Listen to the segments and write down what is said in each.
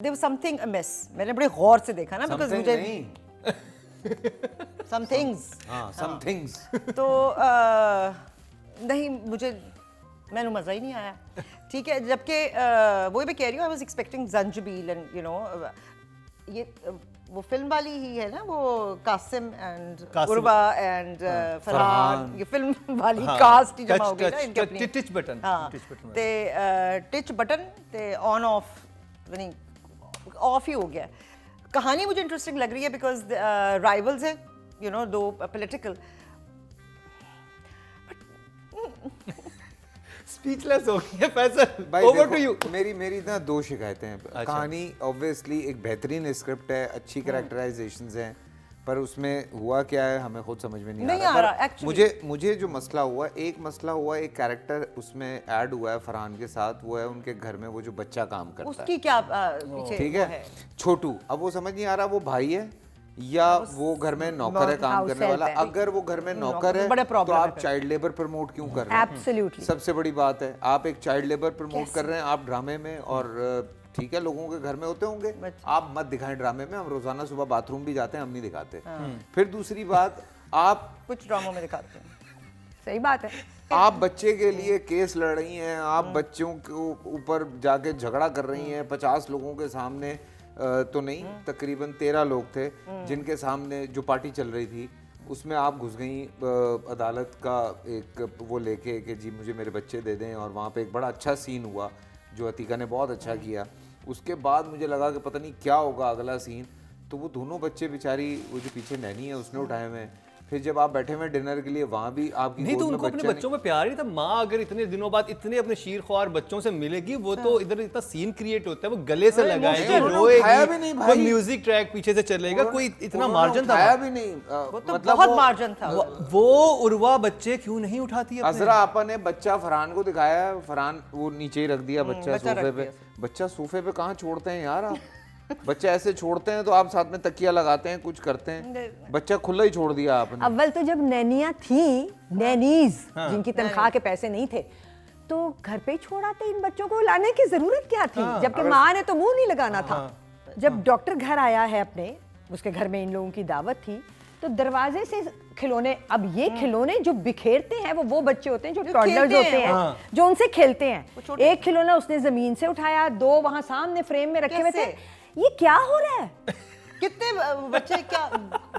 There was something amiss. मैंने बड़े गौर से देखा ना, because मुझे some things. हाँ, some things. तो नहीं, मुझे मैंने मज़ा ही नहीं आया. ठीक है, जबकि वो भी कह रही हूँ, I was expecting Zanjabil and you know ये वो फिल्म वाली ही है ना, वो कासिम एंड उर्वा एंड फरहान, ये फिल्म वाली कास्ट ही जमा हो गई ना इनके अपनी. Teach button. ते टिच बटन ते ऑन ऑफ नहीं ऑफ ही हो गया. कहानी मुझे इंटरेस्टिंग लग रही है बिकॉज राइवल्स हैं, यू नो, दो पॉलिटिकल. स्पीचलेस हो गया फैसल. भाई ओवर देखो, टू यू. मेरी ना दो शिकायतें हैं. कहानी ऑब्वियसली एक बेहतरीन स्क्रिप्ट है, अच्छी कैरेक्टराइजेशंस हैं, पर उसमें हुआ क्या है हमें खुद समझ में नहीं आ रहा. actually. मुझे जो मसला हुआ, एक मसला हुआ, एक कैरेक्टर उसमें ऐड हुआ है फरहान के साथ, वो है उनके घर में वो जो बच्चा काम करता है, उसकी क्या पीछे ठीक है, छोटू. अब वो समझ नहीं आ रहा वो भाई है या वो घर में नौकर है काम करने वाला. अगर वो घर में नौकर है तो आप चाइल्ड लेबर प्रमोट क्यों कर रहे हैं? एब्सोल्युटली सबसे बड़ी बात है, आप एक चाइल्ड लेबर प्रमोट कर रहे हैं आप ड्रामे में. और ठीक है, लोगों के घर में होते होंगे, आप मत दिखाएं ड्रामे में. हम रोजाना सुबह बाथरूम भी जाते हैं, हम नहीं दिखाते. फिर दूसरी बात, आप कुछ ड्रामों में दिखाते हैं. सही बात है. आप बच्चे के लिए केस लड़ रही हैं, आप बच्चों के ऊपर जाके झगड़ा कर रही हैं 50 लोगों के सामने. तो नहीं, तकरीबन 13 लोग थे जिनके सामने जो पार्टी चल रही थी उसमें आप घुस गई अदालत का एक वो लेके कि जी मुझे मेरे बच्चे दे दें. और वहाँ पे एक बड़ा अच्छा सीन हुआ जो अतीका ने बहुत अच्छा किया. उसके बाद मुझे लगा कि पता नहीं क्या होगा अगला सीन. तो वो दोनों बच्चे बेचारी, वो जो पीछे नैनी है उसने उठाए हुए हैं. फिर जब आप बैठे हुए डिनर के लिए वहाँ भी आपकी नहीं, तो उनको अपने बच्चों में प्यार ही था. माँ अगर इतने दिनों बाद इतने अपने शीर ख्वार बच्चों से मिलेगी, वो तो इधर इतना सीन क्रिएट होता है, वो गले से लगाएगी, रोएगी, वो म्यूजिक ट्रैक पीछे से चलेगा. कोई इतना मार्जिन था भी नहीं, मतलब बहुत मार्जिन था. वो उर्वा बच्चे क्यों नहीं उठाती? अजरा आपा ने बच्चा फरहान को दिखाया, फरहान वो नीचे ही रख दिया बच्चा सोफे पे. बच्चा सोफे पे कहाँ छोड़ते हैं यार आप? बच्चा ऐसे छोड़ते हैं तो आप साथ में तकिया लगाते हैं, कुछ करते हैं. बच्चा खुला ही छोड़ दिया आपने. अव्वल तो जब नैनियाँ थी, नैनीज जिनकी तनख्वाह के पैसे नहीं थे, तो घर पे ही छोड़ आते. इन बच्चों को लाने की जरूरत क्या थी? जबकि माँ ने तो मुंह नहीं लगाना था. जब डॉक्टर घर आया है अपने, उसके घर में इन लोगों की दावत थी, तो दरवाजे से खिलौने, अब ये खिलौने जो बिखेरते हैं वो बच्चे होते हैं जो टॉडलर्स होते हैं, जो उनसे खेलते हैं. एक खिलौना उसने जमीन से उठाया, 2 वहां सामने फ्रेम में रखे हुए थे. ये क्या हो रहा है? कितने बच्चे क्या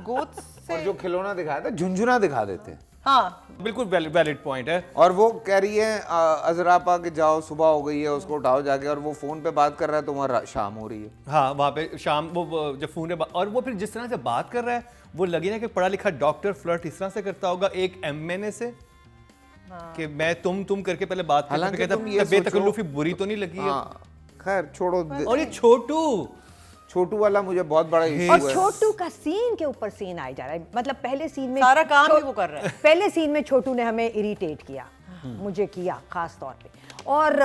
गोद से. और जो खिलौना दिखाया था झुंझुना दिखा देते हैं. हाँ, बिल्कुल वैलिड पॉइंट है. और वो कह रही है अजरापा के जाओ, सुबह हो गई है, उसको उठाओ जाके. और वो फोन पे बात कर रहा है तो वहाँ शाम हो रही है. हाँ, वहाँ पे शाम वो जब फोन पे, और वो फिर जिस तरह से बात कर रहा है, वो लगे ना कि पढ़ा लिखा डॉक्टर फ्लर्ट इस तरह से करता होगा एक एमएनए से. कि मैं तुम करके पहले बात करता, कहता बेतकल्लुफी बुरी तो नहीं लगी है. खैर छोड़ो. और ये छोटू वाला मुझे बहुत बड़ा इशू और है. छोटू का सीन के ऊपर सीन आ जा रहा है. मतलब पहले सीन में सारा काम ही वो कर रहा है. पहले सीन में छोटू ने हमें इरिटेट किया, मुझे किया खास तौर पे. और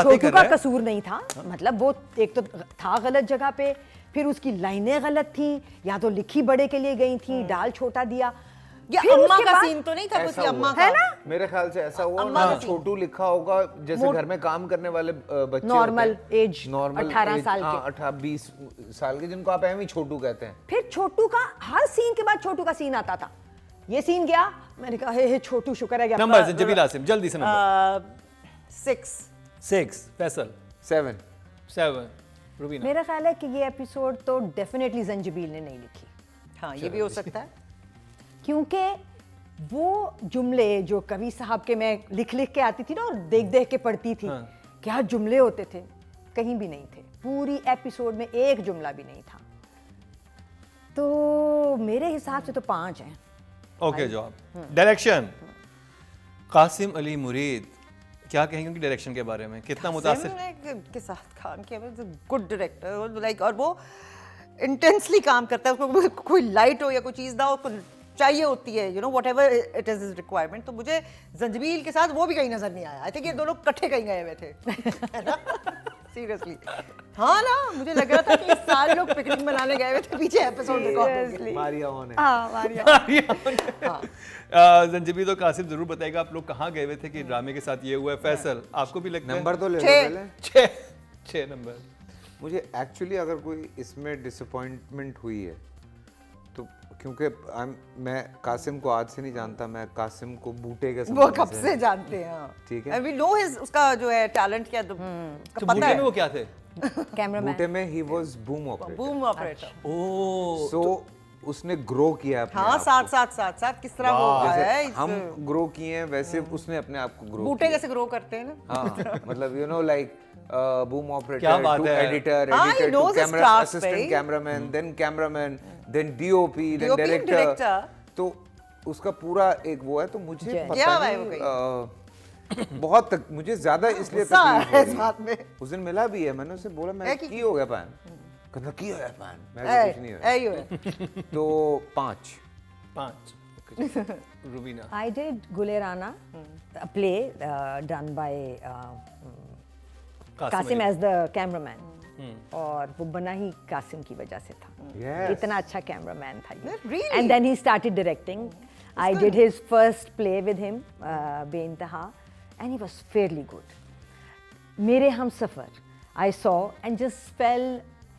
छोटू का कसूर नहीं था. मतलब वो एक तो था गलत जगह पे, फिर उसकी लाइनें गलत थी, या तो लिखी बड़े के लिए गई थी, डाल छोटा दिया. ये अम्मा का सीन तो नहीं था कुछ, अम्मा का है ना? मेरे ख्याल से ऐसा हुआ ना, छोटू लिखा होगा जैसे घर में काम करने वाले बच्चे नॉर्मल एज, नॉर्मल 18 साल के, 18-20 साल के, जिनको आप ऐसे ही छोटू कहते हैं. फिर छोटू का हर सीन के बाद छोटू का सीन आता था. ये सीन गया, मैंने कहा हे छोटू शुक्र है. नंबर जबील आसिम जल्दी से नंबर. 6 फैसल 7 रुबीना. मेरा ख्याल है कि ये एपिसोड तो डेफिनेटली जंजीबील ने नहीं लिखी. हाँ, ये भी हो सकता है, क्योंकि वो जुमले जो कवि साहब के मैं लिख के आती थी ना और देख के पढ़ती थी, क्या जुमले होते थे, कहीं भी नहीं थे. पूरी एपिसोड में एक जुमला भी नहीं था. तो मेरे हिसाब से तो 5 हैं. ओके, जवाब. डायरेक्शन कासिम अली मुरीद, क्या कहेंगे उनकी डायरेक्शन के बारे में? कितना मुतासिर के साथ काम किया. गुड डायरेक्टर, लाइक, और वो इंटेंसली काम करता है. उसको कोई लाइट हो या कोई चीज़ ना हो, चाहिए होती है, you know, whatever it is requirement. तो मुझे जंजीबील के साथ वो भी कहीं नजर नहीं आया. आई थिंक ये दोनों इकट्ठे कहीं गए हुए थे. सीरियसली. हाँ ना, मुझे लग रहा था कि सारे लोग पिकनिक मनाने गए हुए थे, पीछे एपिसोड रिकॉर्ड. मारिया होने. जंजीबील और कासिम जरूर बताएगा आप लोग कहाँ गए हुए थे कि ड्रामे के साथ ये हुआ है. फैसल, आपको भी लगता है? नंबर तो ले लो पहले. 6 नंबर. मुझे एक्चुअली अगर कोई इसमें डिसअपॉइंटमेंट हुई है तो क्योंकि मैं कासिम को आज से नहीं जानता, मैं कासिम को बूटे के वो समय कब से जानते हैं, हाँ। ठीक है। And we know his उसका जो है टैलेंट क्या, तो तो पता बूटे है। में वो क्या थे? कैमरामैन। बूटे में ही was boom operator, boom operator. Oh so उसने ग्रो किया अपने हाँ, आप साथ को। साथ साथ साथ किस तरह वो जैसे है हम ग्रो किए हैं वैसे उसने अपने आप को ग्रो बूटे जैसे ग्रो करते हैं ना। हाँ, मतलब यू नो लाइक बूम क्या ऑपरेटर बात टू है। एडिटर, हाँ, he editor too knows his camera craft, assistant भाई। Cameraman, then DOP, then DOP, director. director। तो उसका पूरा एक वो है, तो मुझे क्या पता भाई वो नहीं बहुत तक मुझे ज्यादा इसलिए गुस्सा तकलीफ है हो रही साथ में। उस दिन मिला भी है, मैंने उससे बोला मैं है कि- की हो गया पैन, कहता की हो गया पैन, मैं कहा, कुछ नहीं हुआ। ऐ है। तो 5 5 Rubina. I did Gulerana, a play done by Qasim as the cameraman, और वो बना ही कासिम की वजह से था। Yes. इतना अच्छा कैमरामैन था ये। Really? And then he started directing. I did his first play with him, बेइंतहा, and he was fairly good. मेरे हम सफर, I saw and just fell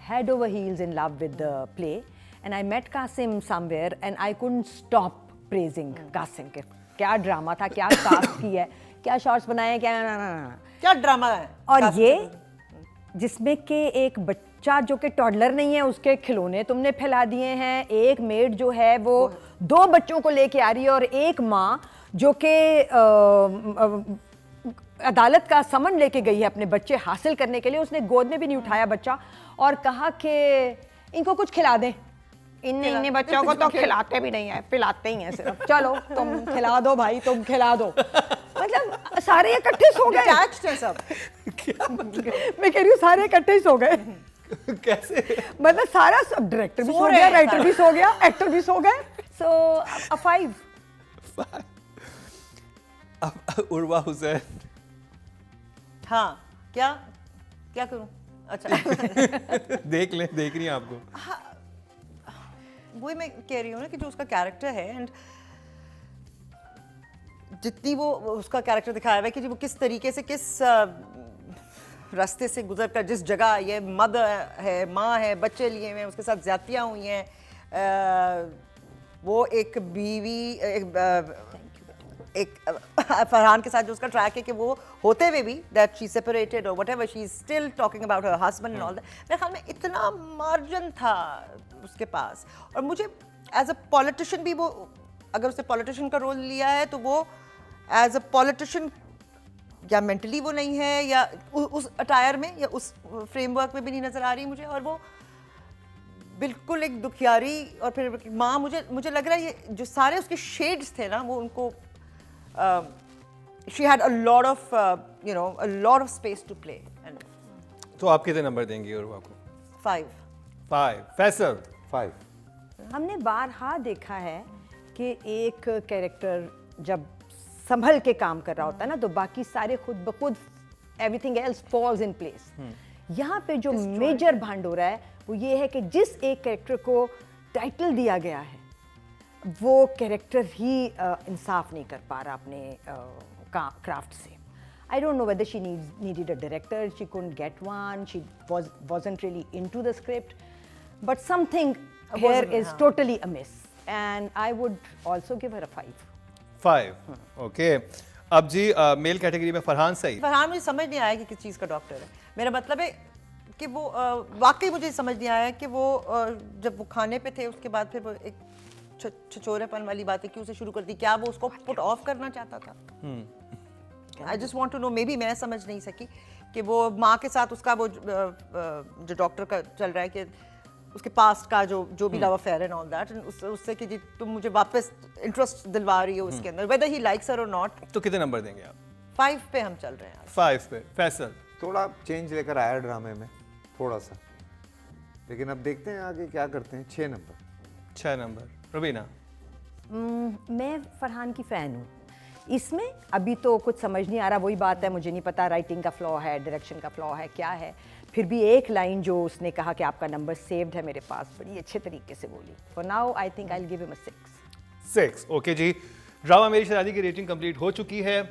head over heels in love with the play, and I met Kasim somewhere and I couldn't stop praising Kasim के क्या drama था, क्या cast की है, क्या shots बनाए हैं, क्या ना। क्या ड्रामा है। और कास्ट ये में। जिसमें के एक बच्चा जो कि टॉडलर नहीं है उसके खिलौने तुमने फैला दिए हैं, एक मेड जो है वो 2 बच्चों को लेके आ रही है, और एक माँ जो कि अदालत का समन लेके गई है अपने बच्चे हासिल करने के लिए, उसने गोद में भी नहीं उठाया बच्चा और कहा कि इनको कुछ खिला दें। इन बच्चों को तो खिलाते भी नहीं है, पिलाते ही हैं सिर्फ। चलो तुम खिला दो भाई, तुम खिला दो। मतलब सारे इकट्ठे सो गए। Detached है सब। मैं कह रही हूँ सारे इकट्ठे ही सो गए। कैसे? मतलब सारा सब, डायरेक्टर भी सो सो रहे गया, हैं राइटर सारे। भी सो गया, एक्टर भी सो गए। सो a 5। अब उर्वा हुसैन। हाँ, क्या करूं? अच्छा। देख रही हैं आपको। वही मैं कह रही हूँ ना कि जो उसका कैरेक्टर है, एंड जितनी वो उसका कैरेक्टर दिखाया हुआ है कि वो किस तरीके से, किस रास्ते से गुजर कर, जिस जगह ये मदर है, माँ है, बच्चे लिए हुए हैं, उसके साथ ज्यादतियाँ हुई हैं, वो एक बीवी, एक फरहान के साथ जो उसका ट्रैक है कि वो होते हुए भी दैट शी सेपरेटेड और whatever, she is still talking about her husband and all that. मेरे ख्याल में इतना मार्जिन था उसके पास, और मुझे एज अ पॉलिटिशियन भी, वो अगर उसने पॉलिटिशियन का रोल लिया है तो वो एज अ पॉलिटिशियन या मेंटली वो नहीं है, या उस अटायर में या उस फ्रेमवर्क में भी नहीं नजर आ रही मुझे, और वो बिल्कुल एक दुखियारी, और फिर माँ, मुझे लग रहा है ये जो सारे उसके शेड्स थे ना, वो उनको she had a lot of a lot of space to play, and तो आप कितने नंबर देंगे उर्वा को? 5। 5। फैसल? 5। हमने बारहा देखा है कि एक कैरेक्टर जब संभल के काम कर रहा होता है ना, तो बाकी सारे खुद ब खुद everything else falls in place. यहाँ पे जो मेजर भांड हो रहा है वो ये है कि जिस एक कैरेक्टर को टाइटल दिया गया है वो कैरेक्टर ही इंसाफ नहीं कर पा रहा अपने क्राफ्ट से। I don't know whether she needed a director, she couldn't get one, she wasn't really into the script, but something here is totally amiss, and I would also give her a 5. 5। Okay. अब जी male category में फरहान सईद। फरहान, मुझे समझ नहीं आया कि किस चीज़ का doctor है। मेरा मतलब है कि वो वाकई मुझे समझ नहीं आया कि वो जब वो खाने पे थे उसके बाद फिर वो एक छचोरेपन वाली बातें क्यों से शुरू कर दी, क्या वो उसको पुट ऑफ करना चाहता था? I just want to know, maybe मैं समझ नहीं सकी कि वो माँ के साथ उसका वो जो डॉक्टर का चल रहा है कि उसके पास्ट का जो भी love affair and all that, उससे कि जी तुम मुझे वापस इंटरेस्ट दिलवा रही हो उसके अंदर, वेदर ही लाइक्स हर और नॉट। तो कितने नंबर देंगे आप? 5 पे हम चल रहे हैं आज। 5 पे। फैसल? थोड़ा चेंज लेकर आया ड्रामे में, थोड़ा सा, लेकिन अब देखते हैं आगे क्या करते हैं। 6 नंबर। 6 नंबर। रुबीना? मैं फरहान की फ़ैन हूँ। इसमें अभी तो कुछ समझ नहीं आ रहा, वही बात है, मुझे नहीं पता राइटिंग का फ्लॉ है, डायरेक्शन का फ्लॉ है, क्या है। फिर भी एक लाइन जो उसने कहा कि आपका नंबर सेव्ड है मेरे पास, बड़ी अच्छे तरीके से बोली। For now I think I will give him a 6। 6। Okay ji, drama मेरी शहजादी की रेटिंग कंप्लीट हो चुकी है।